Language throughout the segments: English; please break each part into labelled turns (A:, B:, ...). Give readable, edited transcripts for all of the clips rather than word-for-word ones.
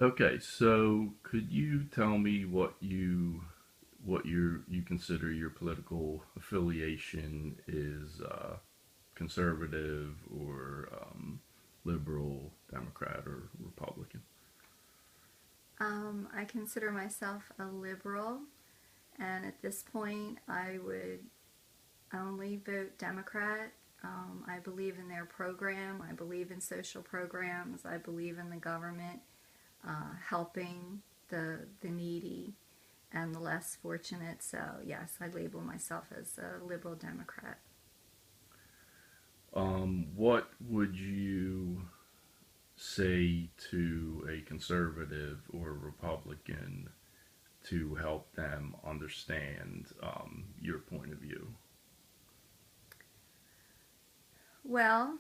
A: Okay, so could you tell me what you consider your political affiliation is, conservative or liberal, Democrat, or Republican?
B: I consider myself a liberal, and at this point, I would only vote Democrat. I believe in their program. I believe in social programs. I believe in the government helping the needy and the less fortunate. So, yes, I label myself as a liberal Democrat.
A: What would you say to a conservative or Republican to help them understand your point of view?
B: Well,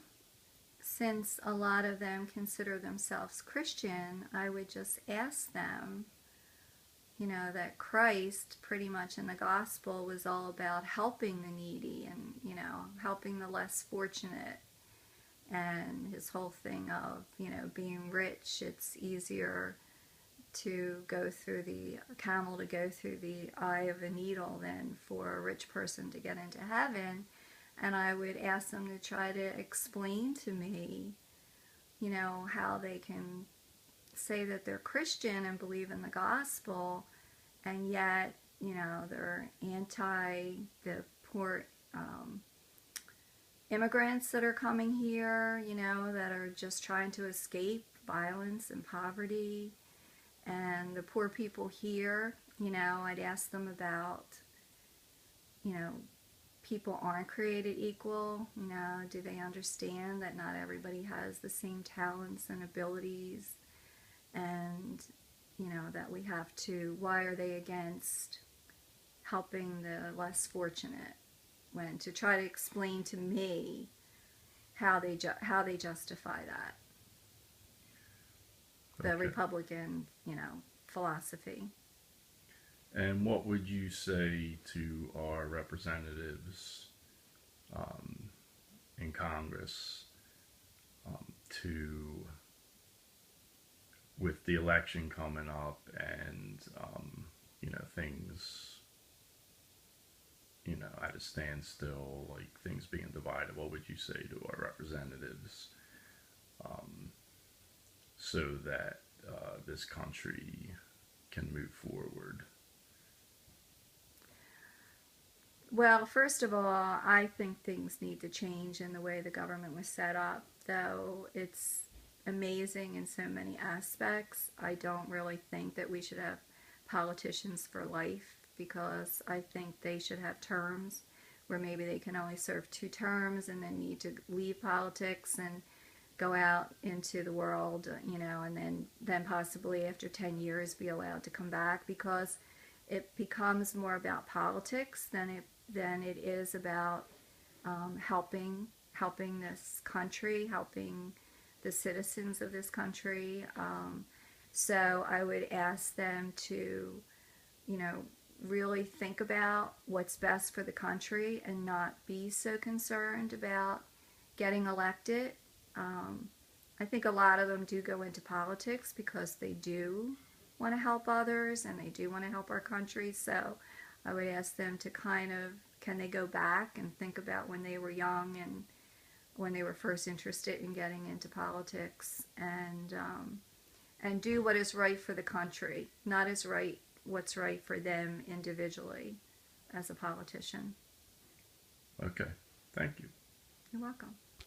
B: since a lot of them consider themselves Christian, I would just ask them, that Christ pretty much in the gospel was all about helping the needy and, helping the less fortunate. And his whole thing of, being rich, it's easier to go through the camel to go through the eye of a needle than for a rich person to get into heaven. And I would ask them to try to explain to me, how they can say that they're Christian and believe in the gospel, and yet, they're anti the poor immigrants that are coming here, that are just trying to escape violence and poverty. And the poor people here, I'd ask them about, you know, people aren't created equal. Do they understand that not everybody has the same talents and abilities? And, that we have to, why are they against helping the less fortunate? When to try to explain to me how they justify that, the
A: Okay.
B: Republican, philosophy.
A: And what would you say to our representatives um, in Congress to, with the election coming up and, things, at a standstill, like things being divided, what would you say to our representatives um, so that this country can move forward?
B: Well, first of all, I think things need to change in the way the government was set up, though it's amazing in so many aspects. I don't really think that we should have politicians for life, because I think they should have terms where maybe they can only serve 2 terms and then need to leave politics and go out into the world, and then possibly after 10 years be allowed to come back, because it becomes more about politics than it is about helping this country, helping the citizens of this country. So I would ask them to, you know, really think about what's best for the country and not be so concerned about getting elected. Um, I think a lot of them do go into politics because they do want to help others and they do want to help our country. So I would ask them to kind of, can they go back and think about when they were young and when they were first interested in getting into politics, and do what is right for the country, not as right what's right for them individually as a politician.
A: Okay, thank you.
B: You're welcome.